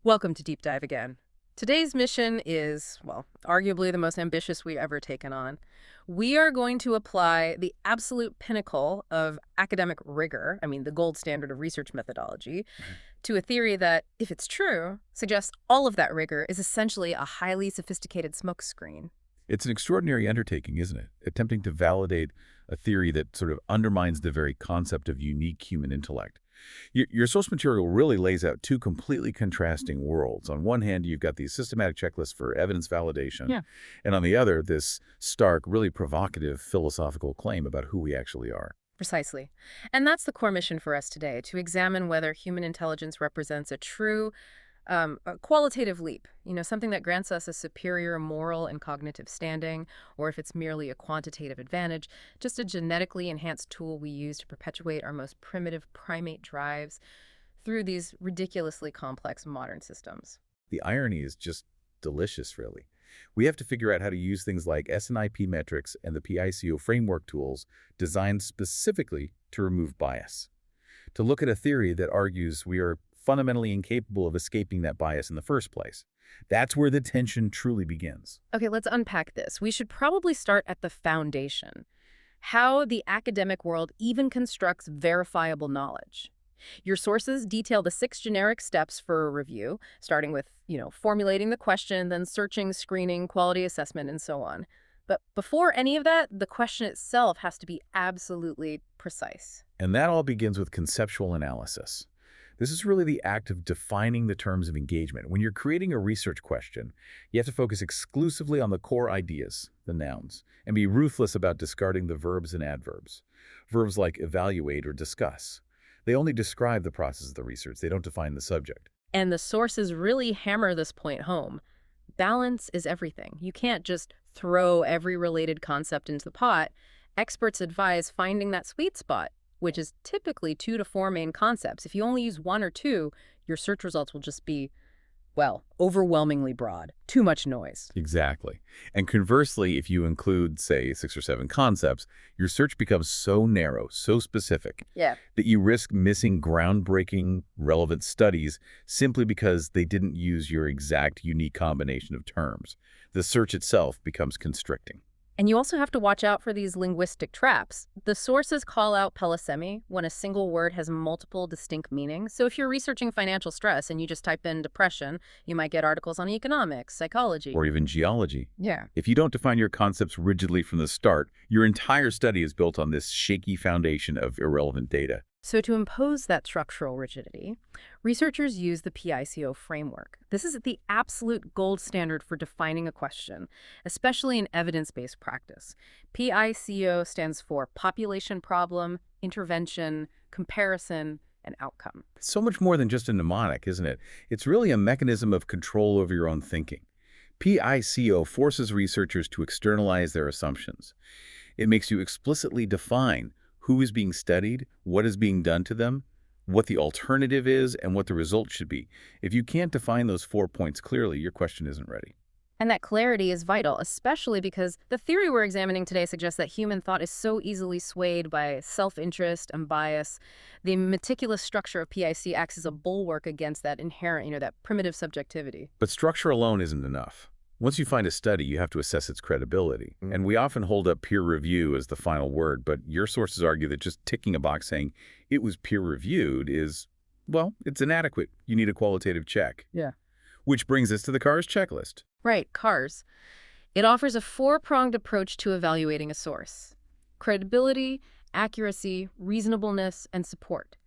Welcome to Deep Dive again. Today's mission is, well, arguably the most ambitious we've ever taken on. We are going to apply the absolute pinnacle of academic rigor, the gold standard of research methodology, to a theory that, if it's true, suggests all of that rigor is essentially a highly sophisticated smokescreen. It's an extraordinary undertaking, isn't it? Attempting to validate a theory that sort of undermines the very concept of unique human intellect. Your source material really lays out two completely contrasting worlds. On one hand, you've got the systematic checklist for evidence validation, and on the other, this stark, really provocative philosophical claim about who we actually are. Precisely. And that's the core mission for us today, to examine whether human intelligence represents a true a qualitative leap, something that grants us a superior moral and cognitive standing, or if it's merely a quantitative advantage, just a genetically enhanced tool we use to perpetuate our most primitive primate drives through these ridiculously complex modern systems. The irony is just delicious, really. We have to figure out how to use things like SNIP metrics and the PICO framework tools designed specifically to remove bias. To look at a theory that argues we are fundamentally incapable of escaping that bias in the first place. That's where the tension truly begins. Okay, let's unpack this. We should probably start at the foundation. How the academic world even constructs verifiable knowledge. Your sources detail the 6 generic steps for a review, starting with, formulating the question, then searching, screening, quality assessment, and so on. But before any of that, the question itself has to be absolutely precise. And that all begins with conceptual analysis. This is really the act of defining the terms of engagement. When you're creating a research question, you have to focus exclusively on the core ideas, the nouns, and be ruthless about discarding the verbs and adverbs. Verbs like evaluate or discuss. They only describe the process of the research. They don't define the subject. And the sources really hammer this point home. Balance is everything. You can't just throw every related concept into the pot. Experts advise finding that sweet spot, which is typically 2 to 4 main concepts. If you only use 1 or 2, your search results will just be, well, overwhelmingly broad. Too much noise. Exactly. And conversely, if you include, say, 6 or 7 concepts, your search becomes so narrow, so specific, that you risk missing groundbreaking, relevant studies simply because they didn't use your exact unique combination of terms. The search itself becomes constricting. And you also have to watch out for these linguistic traps. The sources call out polysemy when a single word has multiple distinct meanings. So if you're researching financial stress and you just type in depression, you might get articles on economics, psychology, or even geology. Yeah. If you don't define your concepts rigidly from the start, your entire study is built on this shaky foundation of irrelevant data. So to impose that structural rigidity, researchers use the PICO framework. This is the absolute gold standard for defining a question, especially in evidence-based practice. PICO stands for population problem, intervention, comparison, and outcome. It's so much more than just a mnemonic, isn't it? It's really a mechanism of control over your own thinking. PICO forces researchers to externalize their assumptions. It makes you explicitly define who is being studied, what is being done to them, what the alternative is, and what the result should be. If you can't define those 4 points clearly, your question isn't ready. And that clarity is vital, especially because the theory we're examining today suggests that human thought is so easily swayed by self-interest and bias. The meticulous structure of PIC acts as a bulwark against that inherent, that primitive subjectivity. But structure alone isn't enough. Once you find a study, you have to assess its credibility. And we often hold up peer review as the final word, but your sources argue that just ticking a box saying it was peer-reviewed is, well, it's inadequate. You need a qualitative check. Yeah. Which brings us to the CARS checklist. Right, CARS. It offers a 4-pronged approach to evaluating a source: credibility, accuracy, reasonableness, and support.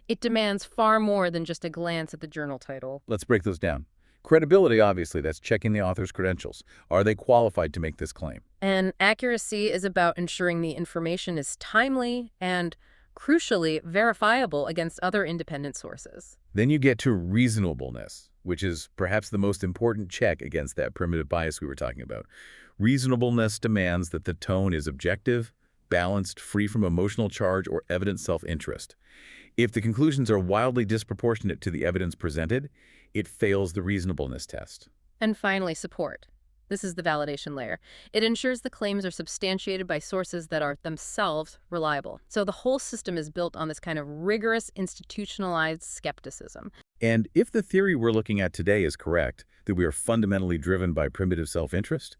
It demands far more than just a glance at the journal title. Let's break those down. Credibility, obviously, that's checking the author's credentials. Are they qualified to make this claim? And accuracy is about ensuring the information is timely and, crucially, verifiable against other independent sources. Then you get to reasonableness, which is perhaps the most important check against that primitive bias we were talking about. Reasonableness demands that the tone is objective, balanced, free from emotional charge or evident self-interest. If the conclusions are wildly disproportionate to the evidence presented, it fails the reasonableness test. And finally, support. This is the validation layer. It ensures the claims are substantiated by sources that are themselves reliable. So the whole system is built on this kind of rigorous, institutionalized skepticism. And if the theory we're looking at today is correct, that we are fundamentally driven by primitive self-interest,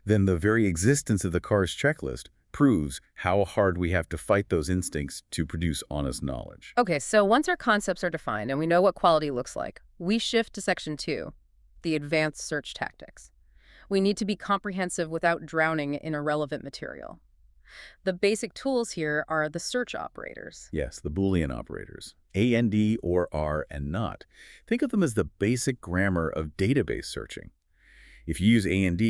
then the very existence of the CARS checklist proves how hard we have to fight those instincts to produce honest knowledge. Okay, so once our concepts are defined and we know what quality looks like, we shift to section 2, the advanced search tactics. We need to be comprehensive without drowning in irrelevant material. The basic tools here are the search operators. Yes, the Boolean operators, AND or R and not. Think of them as the basic grammar of database searching. If you use AND,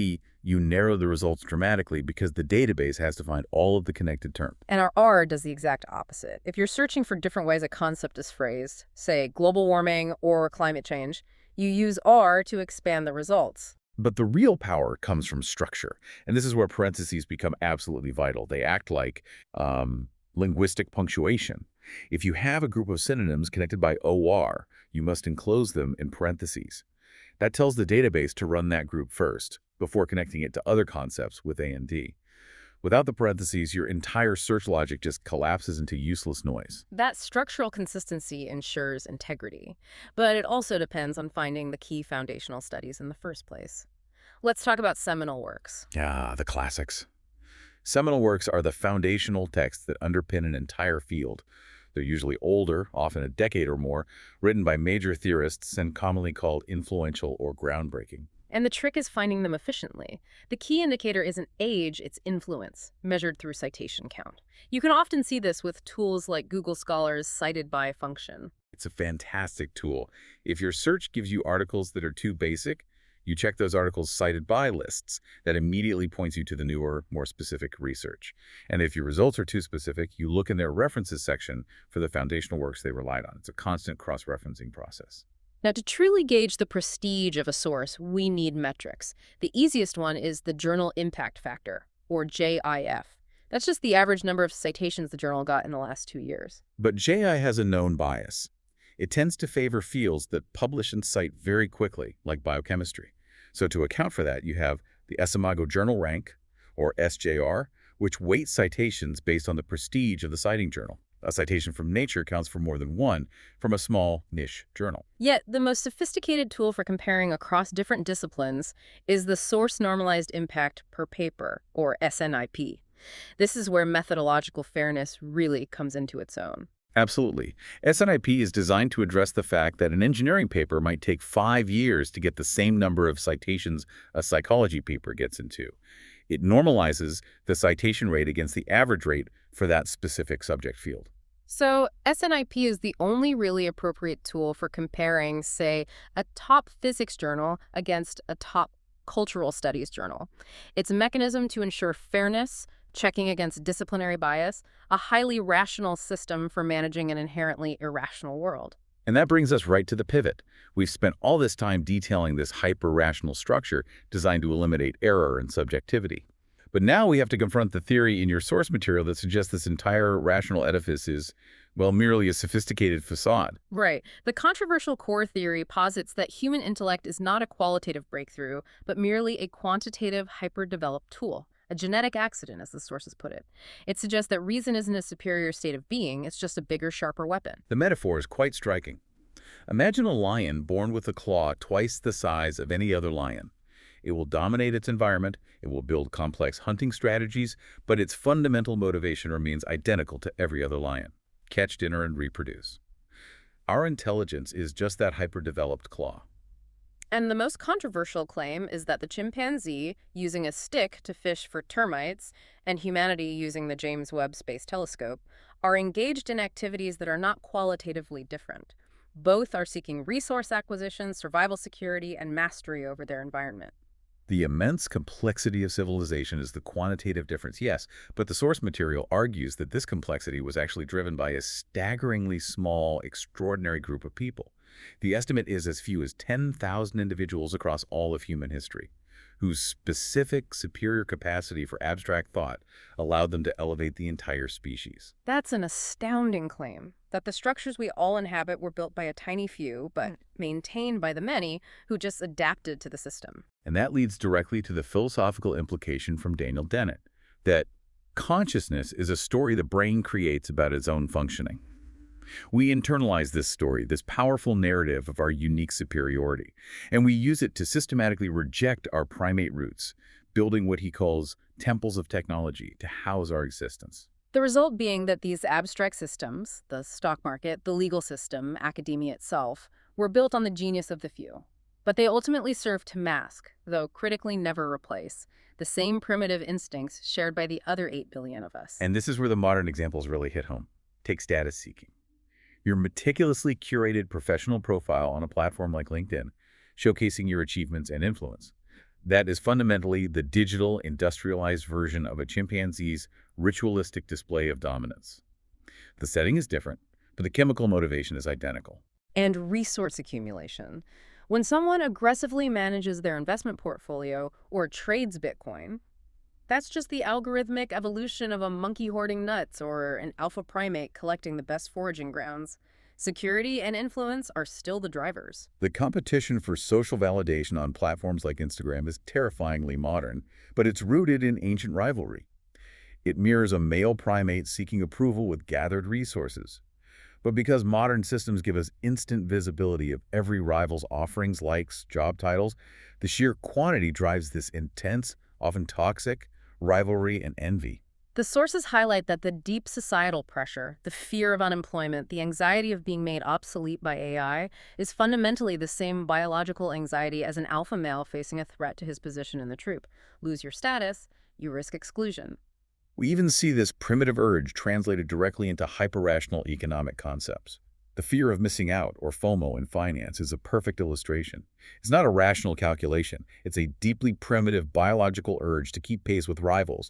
you narrow the results dramatically because the database has to find all of the connected terms. And our R does the exact opposite. If you're searching for different ways a concept is phrased, say global warming or climate change, you use R to expand the results. But the real power comes from structure, and this is where parentheses become absolutely vital. They act like linguistic punctuation. If you have a group of synonyms connected by OR, you must enclose them in parentheses. That tells the database to run that group first, before connecting it to other concepts with AND. Without the parentheses, your entire search logic just collapses into useless noise. That structural consistency ensures integrity, but it also depends on finding the key foundational studies in the first place. Let's talk about seminal works. Ah, the classics. Seminal works are the foundational texts that underpin an entire field. They're usually older, often a decade or more, written by major theorists and commonly called influential or groundbreaking. And the trick is finding them efficiently. The key indicator isn't age, it's influence, measured through citation count. You can often see this with tools like Google Scholar's cited by function. It's a fantastic tool. If your search gives you articles that are too basic, you check those articles cited by lists. That immediately points you to the newer, more specific research. And if your results are too specific, you look in their references section for the foundational works they relied on. It's a constant cross-referencing process. Now, to truly gauge the prestige of a source, we need metrics. The easiest one is the Journal Impact Factor, or JIF. That's just the average number of citations the journal got in the last 2 years. But JI has a known bias. It tends to favor fields that publish and cite very quickly, like biochemistry. So to account for that, you have the Esimago Journal Rank, or SJR, which weights citations based on the prestige of the citing journal. A citation from Nature counts for more than one from a small, niche journal. Yet, the most sophisticated tool for comparing across different disciplines is the Source Normalized Impact per Paper, or SNIP. This is where methodological fairness really comes into its own. Absolutely. SNIP is designed to address the fact that an engineering paper might take 5 years to get the same number of citations a psychology paper gets into. It normalizes the citation rate against the average rate for that specific subject field. So SNIP is the only really appropriate tool for comparing, say, a top physics journal against a top cultural studies journal. It's a mechanism to ensure fairness, checking against disciplinary bias, a highly rational system for managing an inherently irrational world. And that brings us right to the pivot. We've spent all this time detailing this hyper-rational structure designed to eliminate error and subjectivity. But now we have to confront the theory in your source material that suggests this entire rational edifice is, well, merely a sophisticated facade. Right. The controversial core theory posits that human intellect is not a qualitative breakthrough, but merely a quantitative, hyper-developed tool. A genetic accident, as the sources put it. It suggests that reason isn't a superior state of being, it's just a bigger, sharper weapon. The metaphor is quite striking. Imagine a lion born with a claw twice the size of any other lion. It will dominate its environment, it will build complex hunting strategies, but its fundamental motivation remains identical to every other lion: catch dinner and reproduce. Our intelligence is just that hyper-developed claw. And the most controversial claim is that the chimpanzee, using a stick to fish for termites, and humanity using the James Webb Space Telescope, are engaged in activities that are not qualitatively different. Both are seeking resource acquisition, survival security, and mastery over their environment. The immense complexity of civilization is the quantitative difference, yes, but the source material argues that this complexity was actually driven by a staggeringly small, extraordinary group of people. The estimate is as few as 10,000 individuals across all of human history. whose specific superior capacity for abstract thought allowed them to elevate the entire species. That's an astounding claim, that the structures we all inhabit were built by a tiny few, but maintained by the many who just adapted to the system. And that leads directly to the philosophical implication from Daniel Dennett, that consciousness is a story the brain creates about its own functioning. We internalize this story, this powerful narrative of our unique superiority, and we use it to systematically reject our primate roots, building what he calls temples of technology to house our existence. The result being that these abstract systems, the stock market, the legal system, academia itself, were built on the genius of the few. But they ultimately serve to mask, though critically never replace, the same primitive instincts shared by the other 8 billion of us. And this is where the modern examples really hit home. Take status seeking. Your meticulously curated professional profile on a platform like LinkedIn, showcasing your achievements and influence. That is fundamentally the digital, industrialized version of a chimpanzee's ritualistic display of dominance. The setting is different, but the chemical motivation is identical. And resource accumulation. When someone aggressively manages their investment portfolio or trades Bitcoin, that's just the algorithmic evolution of a monkey hoarding nuts or an alpha primate collecting the best foraging grounds. Security and influence are still the drivers. The competition for social validation on platforms like Instagram is terrifyingly modern, but it's rooted in ancient rivalry. It mirrors a male primate seeking approval with gathered resources. But because modern systems give us instant visibility of every rival's offerings, likes, job titles, the sheer quantity drives this intense, often toxic, rivalry and envy. The sources highlight that the deep societal pressure, the fear of unemployment, the anxiety of being made obsolete by AI, is fundamentally the same biological anxiety as an alpha male facing a threat to his position in the troop. Lose your status, you risk exclusion. We even see this primitive urge translated directly into hyper-rational economic concepts. The fear of missing out, or FOMO in finance, is a perfect illustration. It's not a rational calculation. It's a deeply primitive biological urge to keep pace with rivals,